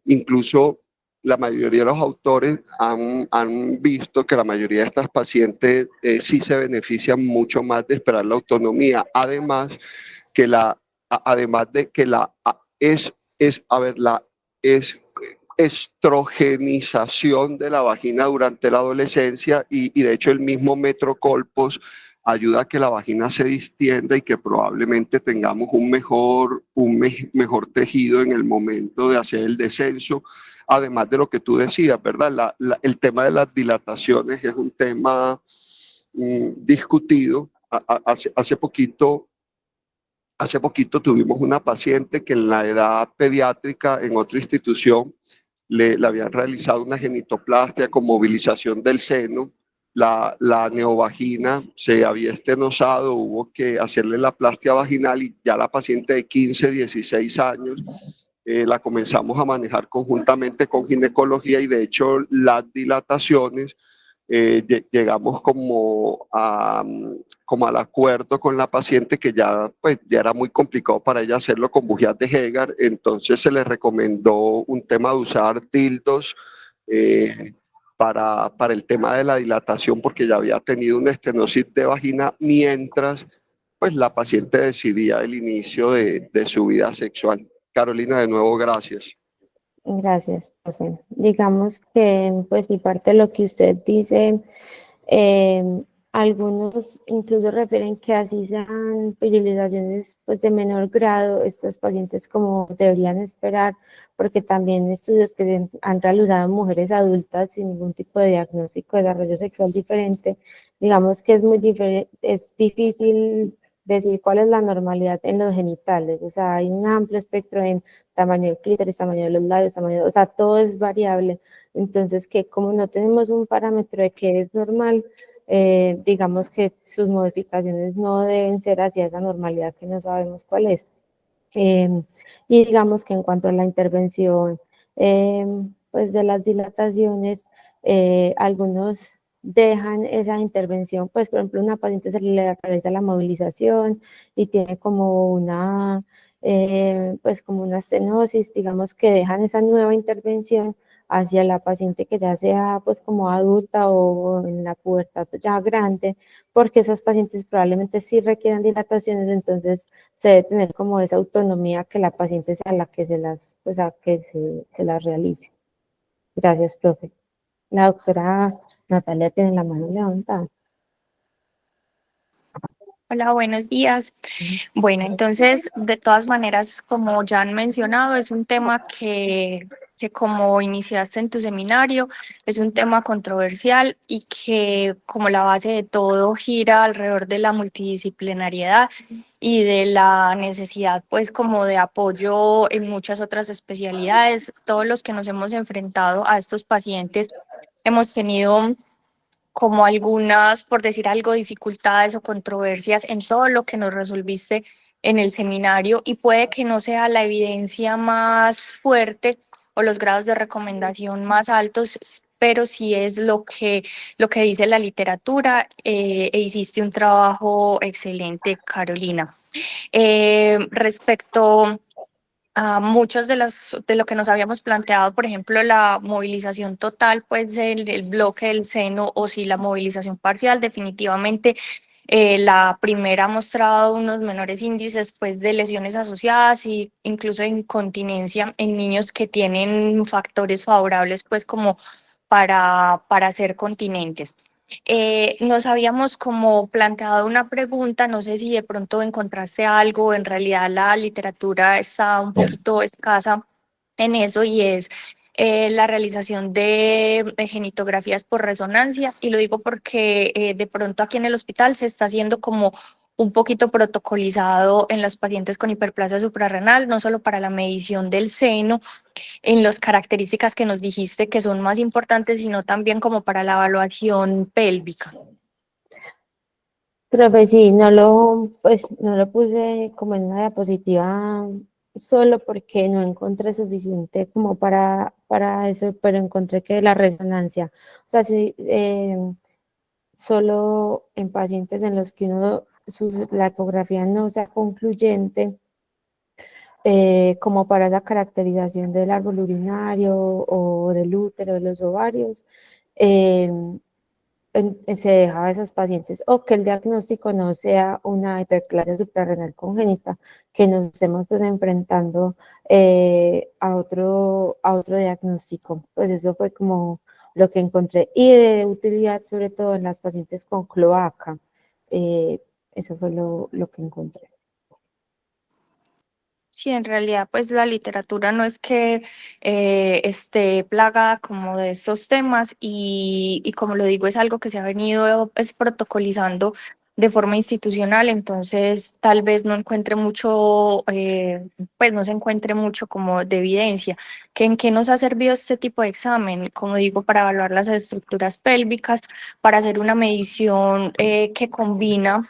incluso la mayoría de los autores han visto que la mayoría de estas pacientes sí se benefician mucho más de esperar la autonomía. Además, que además de que a ver, la es estrogenización de la vagina durante la adolescencia y de hecho el mismo metrocolpos ayuda a que la vagina se distienda y que probablemente tengamos mejor tejido en el momento de hacer el descenso, además de lo que tú decías, ¿verdad? El tema de las dilataciones es un tema discutido. Hace poquito tuvimos una paciente que en la edad pediátrica en otra institución le habían realizado una genitoplastia con movilización del seno. La neovagina se había estenosado, hubo que hacerle la plastia vaginal y ya la paciente de 15, 16 años la comenzamos a manejar conjuntamente con ginecología y de hecho las dilataciones llegamos como al acuerdo con la paciente que ya, pues, ya era muy complicado para ella hacerlo con bujías de Hegar, entonces se le recomendó un tema de usar dildos eh, para el tema de la dilatación porque ya había tenido una estenosis de vagina mientras pues la paciente decidía el inicio de su vida sexual. Carolina, de nuevo, gracias. Gracias, profe. Digamos que, pues, y parte de lo que usted dice, eh, algunos incluso refieren que así sean pirilizaciones pues, de menor grado, estos pacientes como deberían esperar, porque también estudios que han realizado en mujeres adultas sin ningún tipo de diagnóstico de desarrollo sexual diferente, digamos que es es difícil decir cuál es la normalidad en los genitales, o sea, hay un amplio espectro en tamaño del clítoris, tamaño de los labios, o sea, todo es variable. Entonces, que como no tenemos un parámetro de qué es normal, digamos que sus modificaciones no deben ser hacia esa normalidad que no sabemos cuál es. Y digamos que en cuanto a la intervención pues de las dilataciones, algunos dejan esa intervención, pues por ejemplo una paciente se le realiza la movilización y tiene como pues como una estenosis, digamos que dejan esa nueva intervención hacia la paciente que ya sea pues como adulta o en la pubertad ya grande, porque esos pacientes probablemente sí requieran dilataciones, entonces se debe tener como esa autonomía que la paciente sea la que pues a que se las realice. Gracias, profe. La doctora Natalia tiene la mano levantada. Hola, buenos días. Bueno, entonces, de todas maneras, como ya han mencionado, es un tema que como iniciaste en tu seminario, es un tema controversial y que como la base de todo gira alrededor de la multidisciplinariedad y de la necesidad, pues, como de apoyo en muchas otras especialidades. Todos los que nos hemos enfrentado a estos pacientes hemos tenido como algunas, por decir algo, dificultades o controversias en todo lo que nos resolviste en el seminario y puede que no sea la evidencia más fuerte o los grados de recomendación más altos, pero sí es lo que dice la literatura e hiciste un trabajo excelente, Carolina. Respecto a muchos de lo que nos habíamos planteado, por ejemplo, la movilización total, pues el bloque del seno o si la movilización parcial, definitivamente la primera ha mostrado unos menores índices pues, de lesiones asociadas e incluso de incontinencia en niños que tienen factores favorables pues como para ser continentes. Nos habíamos como planteado una pregunta, no sé si de pronto encontraste algo, en realidad la literatura está un poquito escasa en eso y es la realización de genitografías por resonancia y lo digo porque de pronto aquí en el hospital se está haciendo como un poquito protocolizado en los pacientes con hiperplasia suprarrenal, no solo para la medición del seno, en las características que nos dijiste que son más importantes, sino también como para la evaluación pélvica. Profe, sí, pues, no lo puse como en una diapositiva solo porque no encontré suficiente como para eso, pero encontré que la resonancia, o sea, sí, solo en pacientes en los que la ecografía no sea concluyente, como para la caracterización del árbol urinario o del útero, de los ovarios. se deja a esos pacientes, o que el diagnóstico no sea una hiperplasia suprarrenal congénita, que nos estemos pues enfrentando a otro diagnóstico. Pues eso fue como lo que encontré, y de utilidad sobre todo en las pacientes con cloaca. Eso fue lo que encontré. Sí, en realidad, pues la literatura no es que esté plagada como de estos temas y como lo digo, es algo que se ha venido protocolizando de forma institucional, entonces tal vez no encuentre mucho, pues no se encuentre mucho como de evidencia. ¿En qué nos ha servido este tipo de examen? Como digo, para evaluar las estructuras pélvicas, para hacer una medición que combina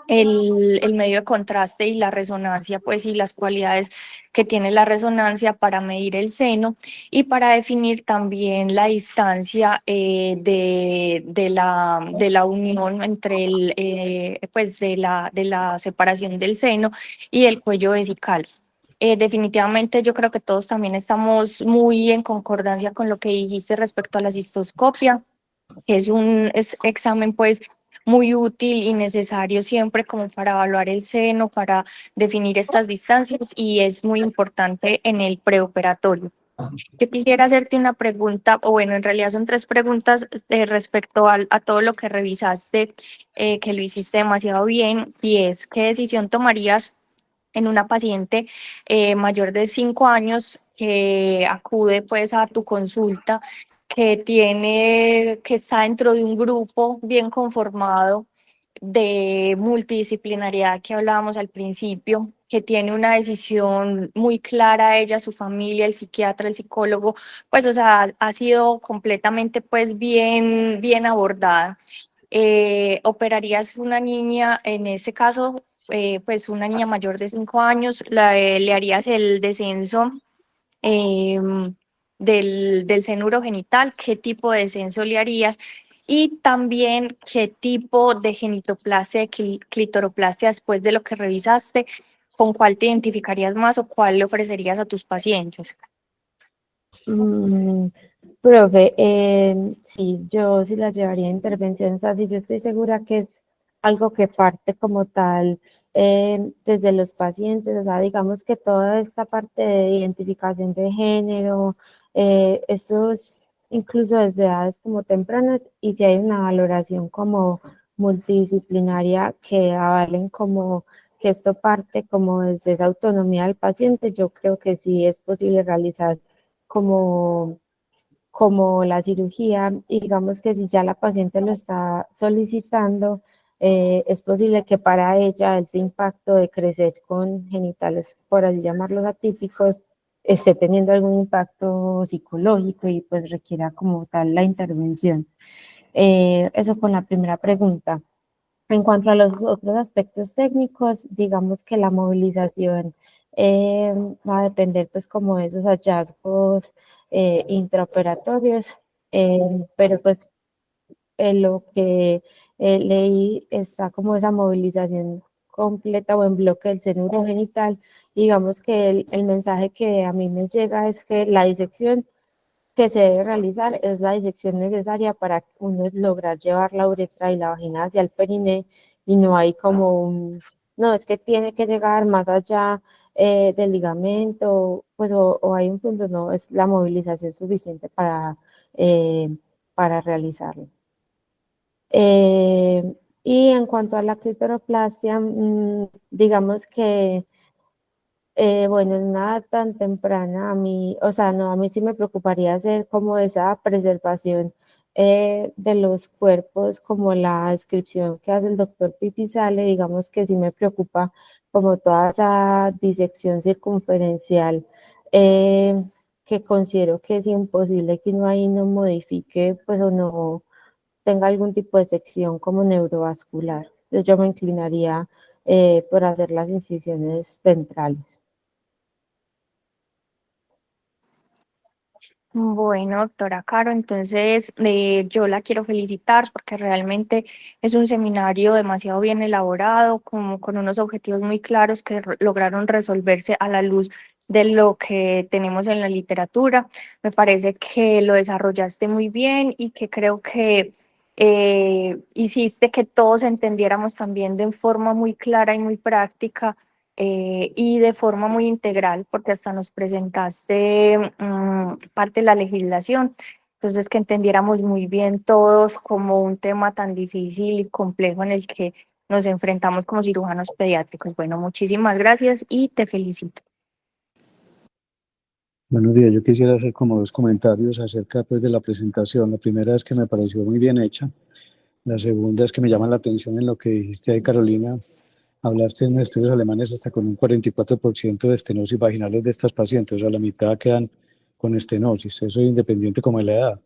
el medio de contraste y la resonancia, pues, y las cualidades que tiene la resonancia para medir el seno y para definir también la distancia de la unión entre pues, de la separación del seno y el cuello vesical. Definitivamente yo creo que todos también estamos muy en concordancia con lo que dijiste respecto a la cistoscopia, que es un examen pues muy útil y necesario siempre como para evaluar el seno, para definir estas distancias y es muy importante en el preoperatorio. Yo quisiera hacerte una pregunta, o bueno, en realidad son tres preguntas respecto a todo lo que revisaste, que lo hiciste demasiado bien, y es, ¿qué decisión tomarías en una paciente mayor de 5 años que acude pues a tu consulta, que está dentro de un grupo bien conformado de multidisciplinariedad que hablábamos al principio, que tiene una decisión muy clara ella, su familia, el psiquiatra, el psicólogo, pues o sea, ha sido completamente pues bien abordada? ¿Operarías una niña, en este caso, pues una niña mayor de 5 años, le harías el descenso del seno urogenital? ¿Qué tipo de descenso le harías? Y también, ¿qué tipo de genitoplastia, de clitoroplastia, después de lo que revisaste, con cuál te identificarías más o cuál le ofrecerías a tus pacientes? Profe, sí, yo sí la llevaría a intervenciones así. Yo estoy segura que es algo que parte como tal desde los pacientes, o sea, digamos que toda esta parte de identificación de género, eso es incluso desde edades como tempranas, y si hay una valoración como multidisciplinaria que avalen como que esto parte como desde esa autonomía del paciente, yo creo que sí es posible realizar como, como la cirugía, y digamos que si ya la paciente lo está solicitando, es posible que para ella ese impacto de crecer con genitales, por así llamarlos atípicos, esté teniendo algún impacto psicológico y pues requiera como tal la intervención. Eso con la primera pregunta. En cuanto a los otros aspectos técnicos, digamos que la movilización eh, va a depender pues como de esos hallazgos intraoperatorios, pero pues en lo que leí está como esa movilización completa o en bloque del seno urogenital. Digamos que el mensaje que a mí me llega es que la disección que se debe realizar es la disección necesaria para uno lograr llevar la uretra y la vagina hacia el periné, y no hay como un, no, es que tiene que llegar más allá del ligamento, pues o hay un punto, no, es la movilización suficiente eh, para realizarlo. Eh, y en cuanto a la clitoroplastia, digamos que bueno, en una edad tan temprana, a mí, o sea, no, a mí sí me preocuparía hacer como esa preservación de los cuerpos, como la descripción que hace el doctor Pipisale. Digamos que sí me preocupa como toda esa disección circunferencial, eh, que considero que es imposible que uno ahí no modifique, pues, o no tenga algún tipo de sección como neurovascular. Entonces yo me inclinaría por hacer las incisiones ventrales. Bueno, doctora Caro, entonces yo la quiero felicitar porque realmente es un seminario demasiado bien elaborado, como con unos objetivos muy claros que lograron resolverse a la luz de lo que tenemos en la literatura. Me parece que lo desarrollaste muy bien y que creo que hiciste que todos entendiéramos también de forma muy clara y muy práctica y de forma muy integral, porque hasta nos presentaste parte de la legislación. Entonces, que entendiéramos muy bien todos como un tema tan difícil y complejo en el que nos enfrentamos como cirujanos pediátricos. Bueno, muchísimas gracias y te felicito. Buenos días, yo quisiera hacer como dos comentarios acerca pues, de la presentación. La primera es que me pareció muy bien hecha. La segunda es que me llama la atención en lo que dijiste ahí, Carolina. Hablaste en estudios alemanes hasta con un 44% de estenosis vaginales de estas pacientes, o sea, la mitad quedan con estenosis. Eso es independiente como de la edad.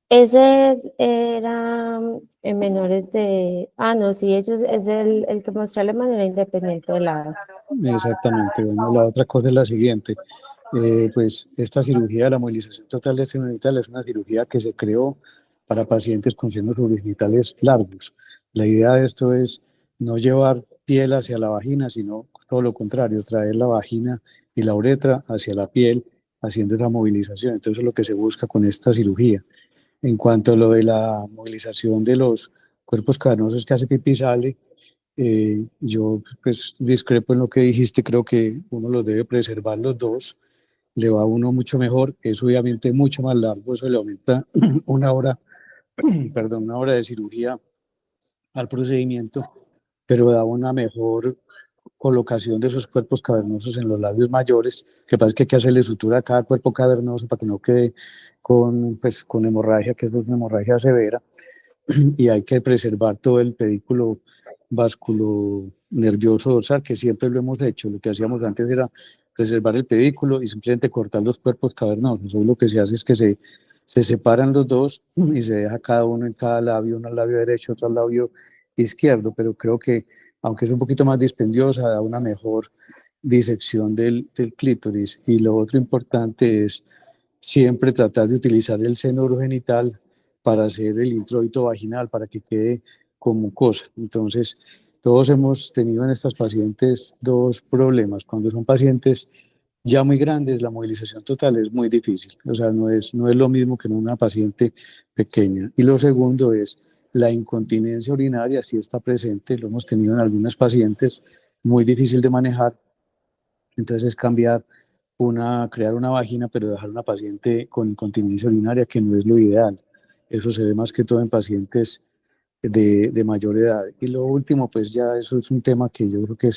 Ese era en menores de... Ah, no, sí, ellos es el que mostró de manera independiente de la edad. Exactamente. Bueno, la otra cosa es la siguiente. Pues esta cirugía de la movilización total de seno genital es una cirugía que se creó para pacientes con senos urogenital largos. La idea de esto es no llevar piel hacia la vagina, sino todo lo contrario, traer la vagina y la uretra hacia la piel, haciendo esa movilización. Entonces es lo que se busca con esta cirugía. En cuanto a lo de la movilización de los cuerpos cavernosos que hace pipí sale, yo pues discrepo en lo que dijiste, creo que uno los debe preservar los dos, le va a uno mucho mejor, es obviamente mucho más largo, eso le aumenta una hora, perdón, una hora de cirugía al procedimiento, pero da una mejor colocación de esos cuerpos cavernosos en los labios mayores, que pasa que hay que hacerle sutura a cada cuerpo cavernoso para que no quede con, pues, con hemorragia, que eso es una hemorragia severa, y hay que preservar todo el pedículo vasculonervioso dorsal, que siempre lo hemos hecho. Lo que hacíamos antes era preservar el pedículo y simplemente cortar los cuerpos cavernosos. Hoy lo que se hace es que se separan los dos y se deja cada uno en cada labio, uno al labio derecho, otro al labio izquierdo, pero creo que aunque es un poquito más dispendiosa, da una mejor disección del clítoris. Y lo otro importante es siempre tratar de utilizar el seno urogenital para hacer el introito vaginal, para que quede con mucosa. Entonces, todos hemos tenido en estas pacientes dos problemas. Cuando son pacientes ya muy grandes, la movilización total es muy difícil. O sea, no es lo mismo que en una paciente pequeña. Y lo segundo es la incontinencia urinaria, si está presente, lo hemos tenido en algunas pacientes, muy difícil de manejar. Entonces, es crear una vagina, pero dejar una paciente con incontinencia urinaria, que no es lo ideal. Eso se ve más que todo en pacientes de mayor edad. Y lo último, pues ya eso es un tema que yo creo que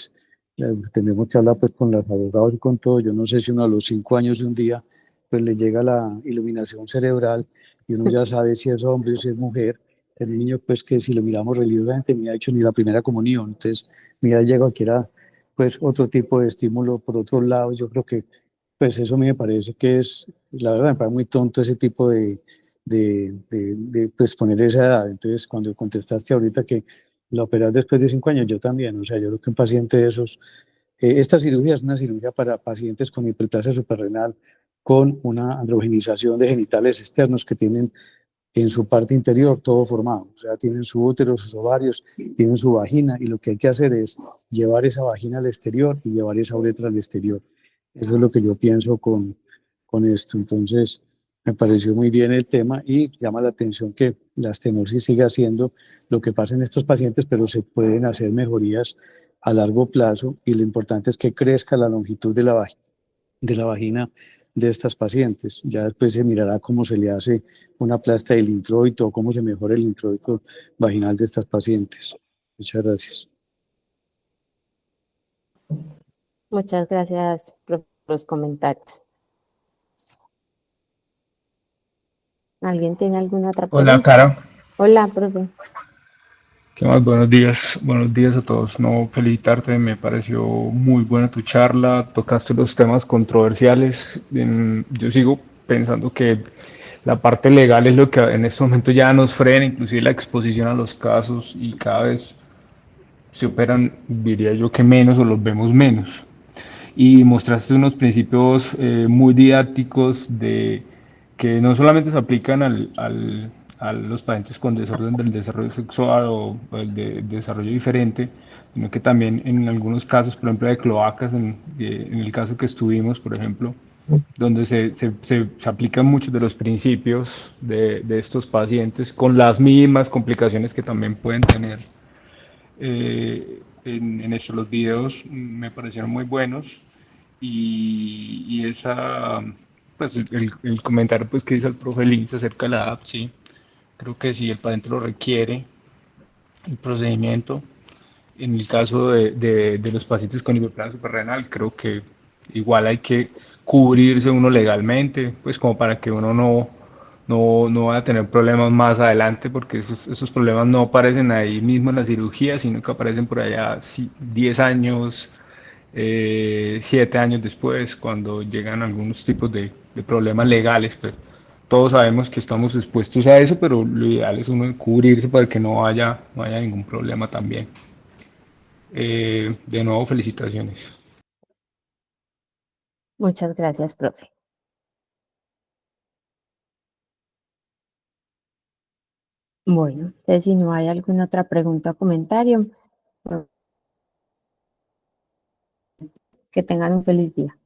tenemos que hablar pues con los abogados y con todo. Yo no sé si uno a los 5 años de un día pues le llega la iluminación cerebral y uno ya sabe si es hombre o si es mujer. El niño pues que si lo miramos religiosamente ni ha hecho ni la primera comunión, entonces ni ha llegado cualquiera pues otro tipo de estímulo por otro lado. Yo creo que pues eso a mí me parece que es, la verdad me parece muy tonto ese tipo pues poner esa edad. Entonces, cuando contestaste ahorita que la operar después de 5 años, yo también, o sea, yo creo que un paciente de esos, esta cirugía es una cirugía para pacientes con hiperplasia suprarrenal, con una androgenización de genitales externos que tienen en su parte interior todo formado, o sea, tienen su útero, sus ovarios, tienen su vagina, y lo que hay que hacer es llevar esa vagina al exterior y llevar esa uretra al exterior. Eso es lo que yo pienso con esto. Entonces, me pareció muy bien el tema y llama la atención que la estenosis siga siendo lo que pasa en estos pacientes, pero se pueden hacer mejorías a largo plazo, y lo importante es que crezca la longitud de la vagina de estas pacientes. Ya después se mirará cómo se le hace una plasta del introito o cómo se mejora el introito vaginal de estas pacientes. Muchas gracias. Muchas gracias por los comentarios. ¿Alguien tiene alguna otra pregunta? Hola, Cara. Hola, profe. ¿Qué más? Buenos días a todos. No, felicitarte, me pareció muy buena tu charla, tocaste los temas controversiales. Yo sigo pensando que la parte legal es lo que en este momento ya nos frena, inclusive la exposición a los casos, y cada vez se operan, diría yo que menos, o los vemos menos. Y mostraste unos principios muy didácticos que no solamente se aplican a los pacientes con desorden del desarrollo sexual o el de desarrollo diferente, sino que también en algunos casos, por ejemplo, de cloacas, en el caso que estuvimos, por ejemplo, donde se aplican muchos de los principios de estos pacientes con las mismas complicaciones que también pueden tener. En eso, los videos me parecieron muy buenos y esa, pues el comentario pues, que hizo el profe Lins acerca de la app, sí, creo que si el paciente lo requiere, el procedimiento. En el caso de los pacientes con hiperplasia suprarrenal, creo que igual hay que cubrirse uno legalmente, pues como para que uno no vaya a tener problemas más adelante, porque esos problemas no aparecen ahí mismo en la cirugía, sino que aparecen por allá 10 años, 7 años después, cuando llegan algunos tipos de problemas legales. Pues, todos sabemos que estamos expuestos a eso, pero lo ideal es uno cubrirse para que no haya ningún problema también. De nuevo, felicitaciones. Muchas gracias, profe. Bueno, entonces si no hay alguna otra pregunta o comentario, que tengan un feliz día.